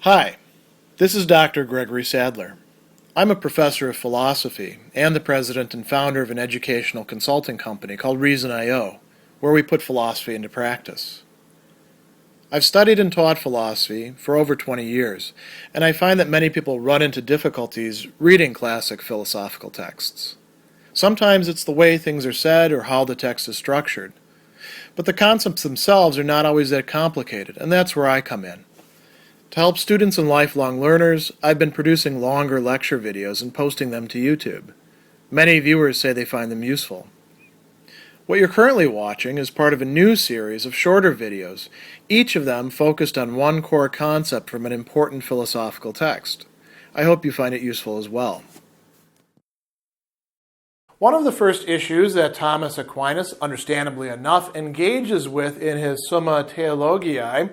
Hi, this is Dr. Gregory Sadler. I'm a professor of philosophy and the president and founder of an educational consulting company called Reason.io, where we put philosophy into practice. I've studied and taught philosophy for over 20 years, and I find that many people run into difficulties reading classic philosophical texts. Sometimes it's the way things are said or how the text is structured. But the concepts themselves are not always that complicated, and that's where I come in. To help students and lifelong learners, I've been producing longer lecture videos and posting them to YouTube. Many viewers say they find them useful. What you're currently watching is part of a new series of shorter videos, each of them focused on one core concept from an important philosophical text. I hope you find it useful as well. One of the first issues that Thomas Aquinas, understandably enough, engages with in his Summa Theologiae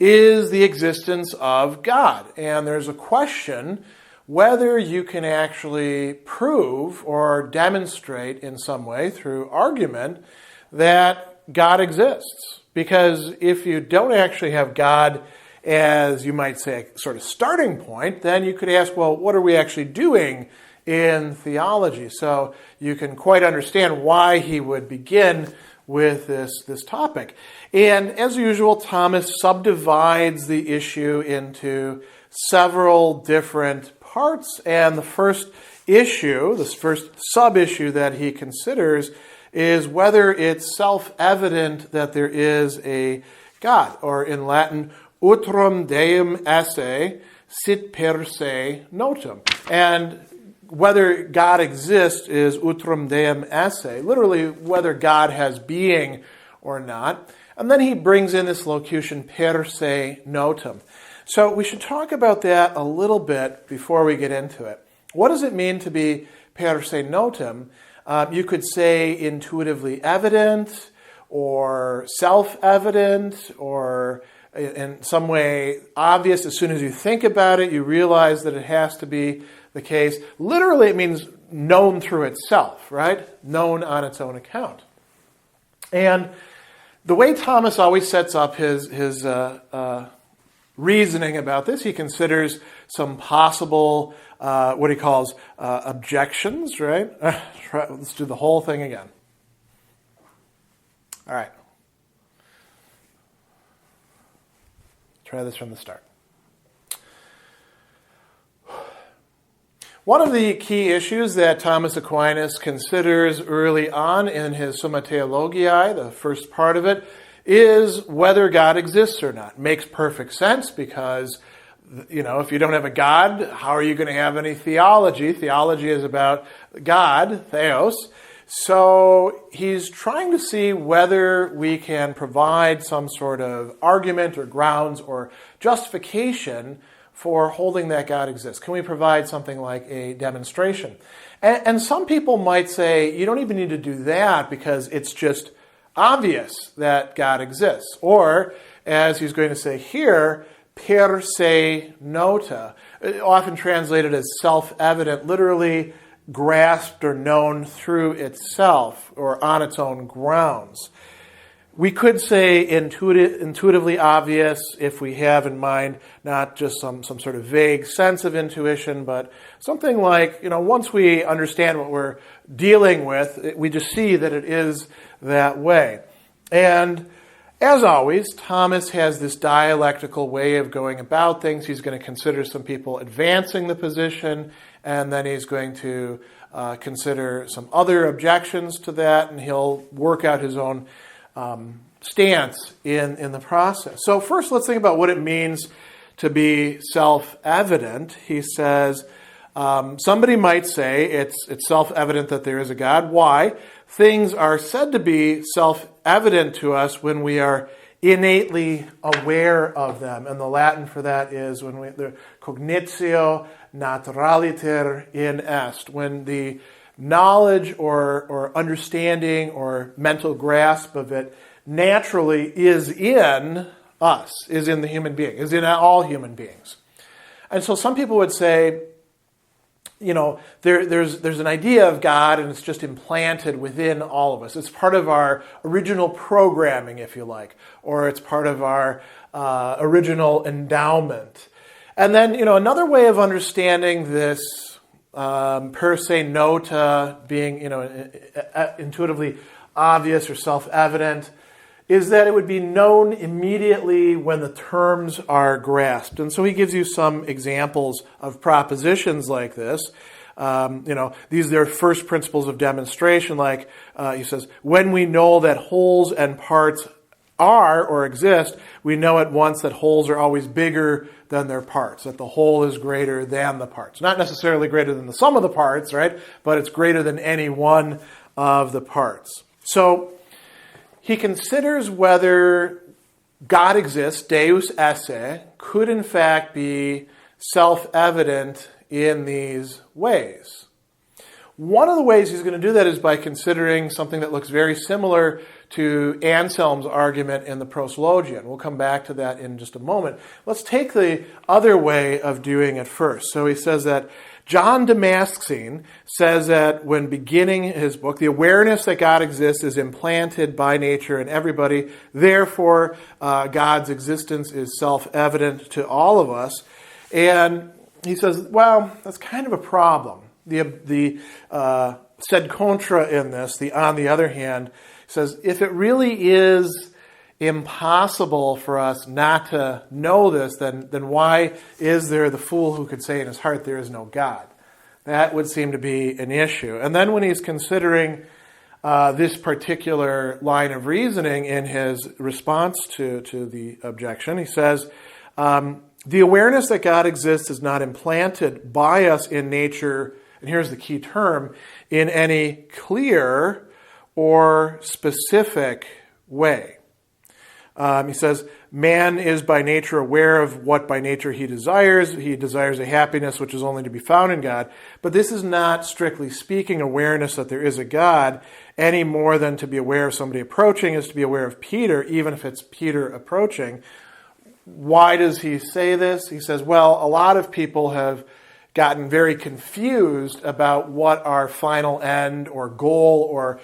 is the existence of God. And there's a question whether you can actually prove or demonstrate in some way through argument that God exists. Because if you don't actually have God as, you might say, a sort of starting point, then you could ask, well, what are we actually doing in theology? So you can quite understand why he would begin with this topic. And as usual, Thomas subdivides the issue into several different parts. And the first issue, this first sub-issue that he considers is whether it's self-evident that there is a God, or in Latin, utrum Deum esse sit per se notum. And whether God exists is utrum Deum esse, literally whether God has being or not. And then he brings in this locution per se notum. So we should talk about that a little bit before we get into it. What does it mean to be per se notum? You could say intuitively evident, or self-evident, or in some way obvious. As soon as you think about it, you realize that it has to be the case. Literally, it means known through itself, right? Known on its own account. And the way Thomas always sets up his reasoning about this, he considers some possible, what he calls objections, right? Let's do the whole thing again. All right. Try this from the start. One of the key issues that Thomas Aquinas considers early on in his Summa Theologiae, the first part of it, is whether God exists or not. It makes perfect sense because, if you don't have a God, how are you going to have any theology? Theology is about God, theos. So he's trying to see whether we can provide some sort of argument or grounds or justification for holding that God exists. Can we provide something like a demonstration? And some people might say, you don't even need to do that because it's just obvious that God exists. Or, as he's going to say here, per se nota, often translated as self-evident, literally grasped or known through itself or on its own grounds. We could say intuitively obvious if we have in mind not just some sort of vague sense of intuition, but something like, once we understand what we're dealing with, we just see that it is that way. And as always, Thomas has this dialectical way of going about things. He's going to consider some people advancing the position, and then he's going to consider some other objections to that, and he'll work out his own stance in the process. So first, let's think about what it means to be self-evident. He says, somebody might say it's self-evident that there is a God. Why? Things are said to be self-evident to us when we are innately aware of them. And the Latin for that is the cognitio naturaliter in est, when the knowledge or understanding or mental grasp of it naturally is in us, is in the human being, is in all human beings. And so some people would say, there's an idea of God and it's just implanted within all of us. It's part of our original programming, if you like, or it's part of our original endowment. And then, another way of understanding this per se nota being, intuitively obvious or self-evident is that it would be known immediately when the terms are grasped. And so he gives you some examples of propositions like this. These are first principles of demonstration, like he says, when we know that wholes and parts are or exist, we know at once that wholes are always bigger than their parts, that the whole is greater than the parts. Not necessarily greater than the sum of the parts, right? But it's greater than any one of the parts. So he considers whether God exists, Deus, esse, could in fact be self-evident in these ways. One of the ways he's going to do that is by considering something that looks very similar to Anselm's argument in the Proslogion. We'll come back to that in just a moment. Let's take the other way of doing it first. So he says that John Damascene says that when beginning his book, the awareness that God exists is implanted by nature in everybody. Therefore, God's existence is self-evident to all of us. And he says, well, that's kind of a problem. The sed contra in this, the on the other hand, says if it really is impossible for us not to know this, then why is there the fool who could say in his heart there is no God? That would seem to be an issue. And then when he's considering this particular line of reasoning in his response to the objection, he says, the awareness that God exists is not implanted by us in nature, and here's the key term, in any clear or specific way. He says, man is by nature aware of what by nature he desires. He desires a happiness which is only to be found in God. But this is not, strictly speaking, awareness that there is a God, any more than to be aware of somebody approaching is to be aware of Peter, even if it's Peter approaching. Why does he say this? He says, well, a lot of people have gotten very confused about what our final end or goal or,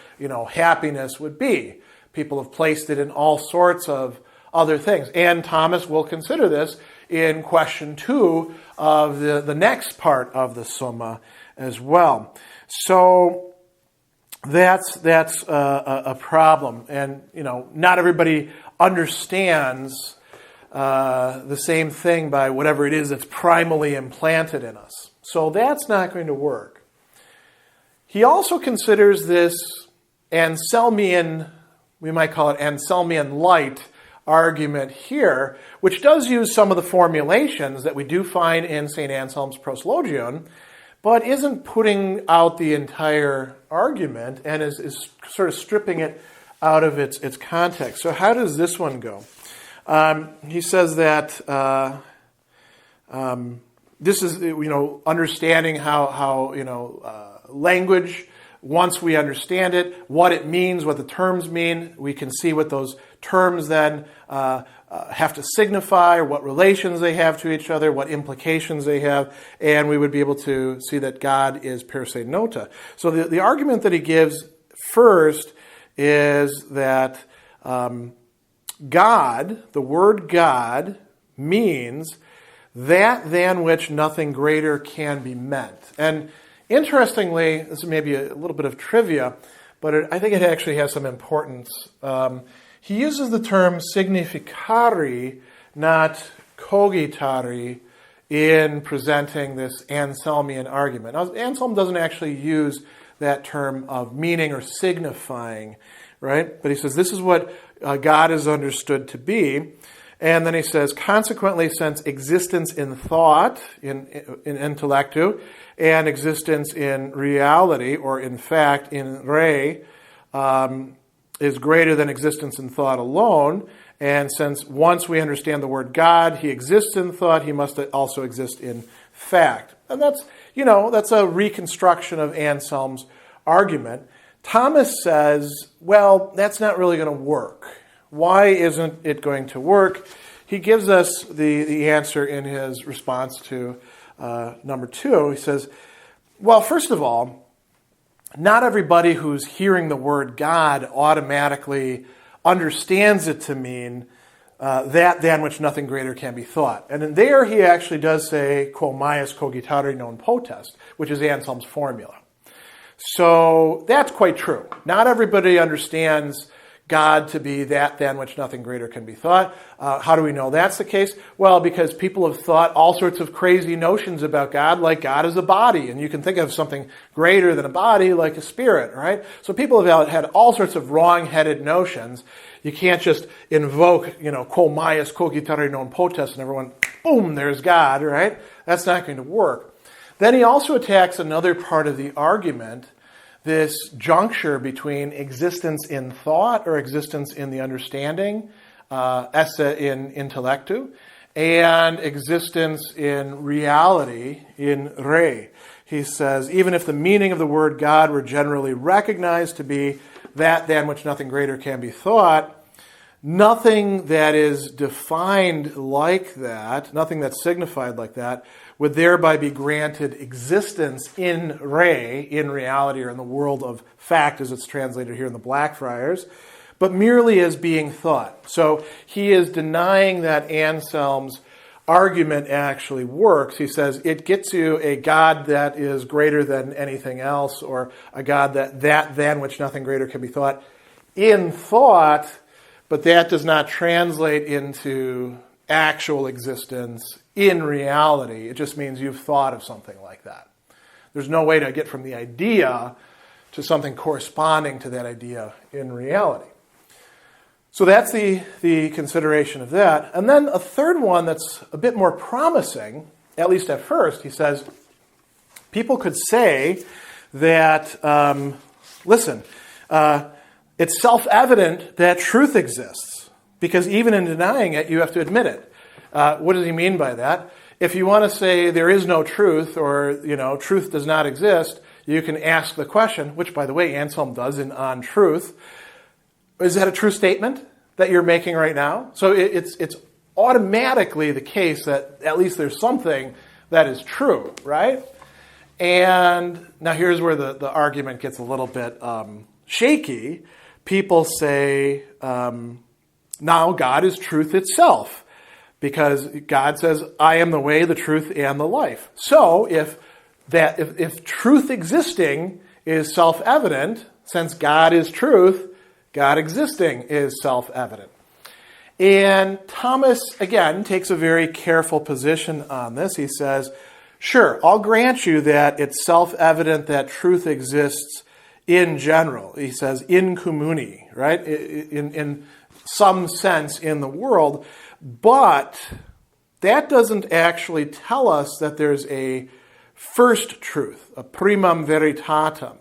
happiness would be. People have placed it in all sorts of other things. And Thomas will consider this in question 2 of the next part of the Summa as well. So that's a problem. And, not everybody understands the same thing by whatever it is that's primally implanted in us. So that's not going to work. He also considers this Anselmian, we might call it Anselmian light argument here, which does use some of the formulations that we do find in St. Anselm's Proslogion, but isn't putting out the entire argument and is sort of stripping it out of its context. So how does this one go? He says that this is, understanding how language, once we understand it, what it means, what the terms mean, we can see what those terms then have to signify, or what relations they have to each other, what implications they have, and we would be able to see that God is per se nota. So the argument that he gives first is that God, the word God, means that than which nothing greater can be meant. And interestingly, this may be a little bit of trivia, but I think it actually has some importance. He uses the term significari, not cogitari, in presenting this Anselmian argument. Now, Anselm doesn't actually use that term of meaning or signifying, right? But he says this is what God is understood to be. And then he says, consequently, since existence in thought, in intellectu, and existence in reality, or in fact, in re, is greater than existence in thought alone, and since once we understand the word God, he exists in thought, he must also exist in fact. And that's a reconstruction of Anselm's argument. Thomas says, well, that's not really going to work. Why isn't it going to work? He gives us the answer in his response to number 2. He says, well, first of all, not everybody who's hearing the word God automatically understands it to mean that than which nothing greater can be thought. And in there he actually does say, quo maius cogitare non potest, which is Anselm's formula. So that's quite true. Not everybody understands God to be that than which nothing greater can be thought. How do we know that's the case? Well, because people have thought all sorts of crazy notions about God, like God is a body, and you can think of something greater than a body like a spirit, right? So people have had all sorts of wrong-headed notions. You can't just invoke, quo maius cogitare non potest, and everyone, boom, there's God, right? That's not going to work. Then he also attacks another part of the argument, this juncture between existence in thought or existence in the understanding, esse in intellectu, and existence in reality, in re. He says, even if the meaning of the word God were generally recognized to be that than which nothing greater can be thought, nothing that is defined like that, nothing that's signified like that, would thereby be granted existence in re, in reality, or in the world of fact, as it's translated here in the Blackfriars, but merely as being thought. So he is denying that Anselm's argument actually works. He says it gets you a God that is greater than anything else, or a God that than which nothing greater can be thought in thought, but that does not translate into actual existence in reality. It just means you've thought of something like that. There's no way to get from the idea to something corresponding to that idea in reality. So that's the consideration of that. And then a third one that's a bit more promising, at least at first, he says, people could say that, it's self-evident that truth exists, because even in denying it, you have to admit it. What does he mean by that? If you want to say there is no truth, or truth does not exist, you can ask the question, which, by the way, Anselm does in On Truth. Is that a true statement that you're making right now? So it's automatically the case that at least there's something that is true, right? And now here's where the argument gets a little bit shaky. People say, now God is truth itself, because God says, I am the way, the truth, and the life. So if truth existing is self-evident, since God is truth, God existing is self-evident. And Thomas, again, takes a very careful position on this. He says, sure, I'll grant you that it's self-evident that truth exists in general. He says, in communi, right? In some sense in the world. But that doesn't actually tell us that there's a first truth, a primum veritatem.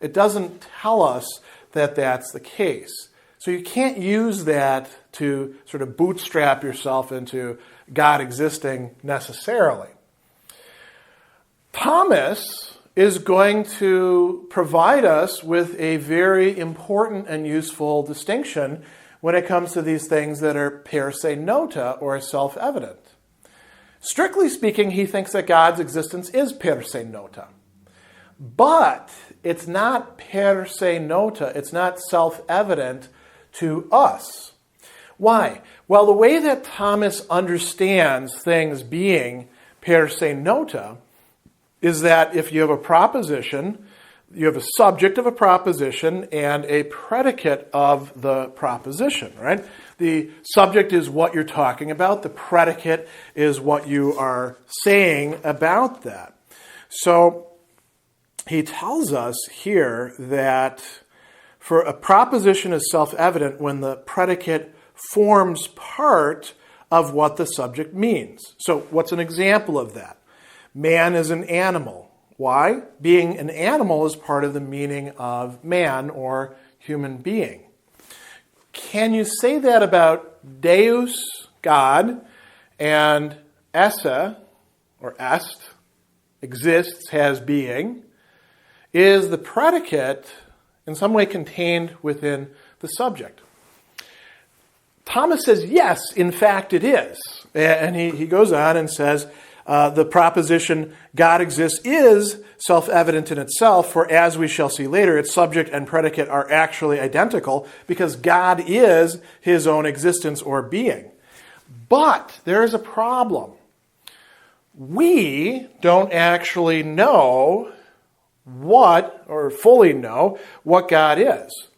It doesn't tell us that that's the case. So you can't use that to sort of bootstrap yourself into God existing necessarily. Thomas is going to provide us with a very important and useful distinction when it comes to these things that are per se nota, or self-evident. Strictly speaking, he thinks that God's existence is per se nota. But it's not per se nota, it's not self-evident to us. Why? Well, the way that Thomas understands things being per se nota is that if you have a proposition, you have a subject of a proposition and a predicate of the proposition, right? The subject is what you're talking about. The predicate is what you are saying about that. So he tells us here that for a proposition is self-evident when the predicate forms part of what the subject means. So what's an example of that? Man is an animal. Why? Being an animal is part of the meaning of man or human being. Can you say that about Deus, God, and esse, or est, exists, has being, is the predicate in some way contained within the subject? Thomas says, yes, in fact it is. And he goes on and says, the proposition God exists is self-evident in itself, for as we shall see later, its subject and predicate are actually identical because God is his own existence or being. But there is a problem. We don't actually know fully know what God is.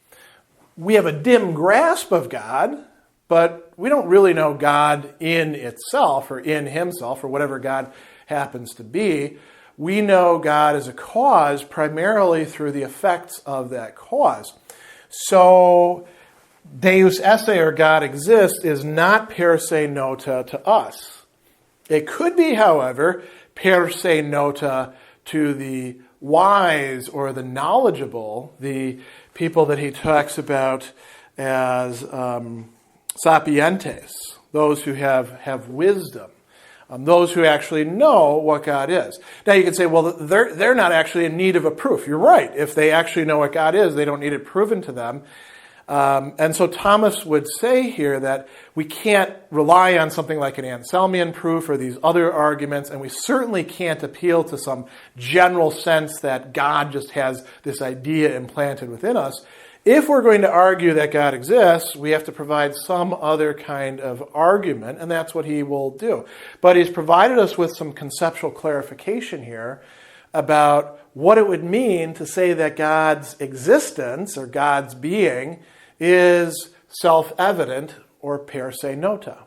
We have a dim grasp of God, but we don't really know God in itself or in himself or whatever God happens to be. We know God as a cause primarily through the effects of that cause. So Deus, esse, or God exists, is not per se nota to us. It could be, however, per se nota to the wise or the knowledgeable, the people that he talks about as sapientes, those who have wisdom, those who actually know what God is. Now you can say, well, they're not actually in need of a proof. You're right. If they actually know what God is, they don't need it proven to them. And so Thomas would say here that we can't rely on something like an Anselmian proof or these other arguments, and we certainly can't appeal to some general sense that God just has this idea implanted within us. If we're going to argue that God exists, we have to provide some other kind of argument, and that's what he will do. But he's provided us with some conceptual clarification here about what it would mean to say that God's existence or God's being is self-evident or per se nota.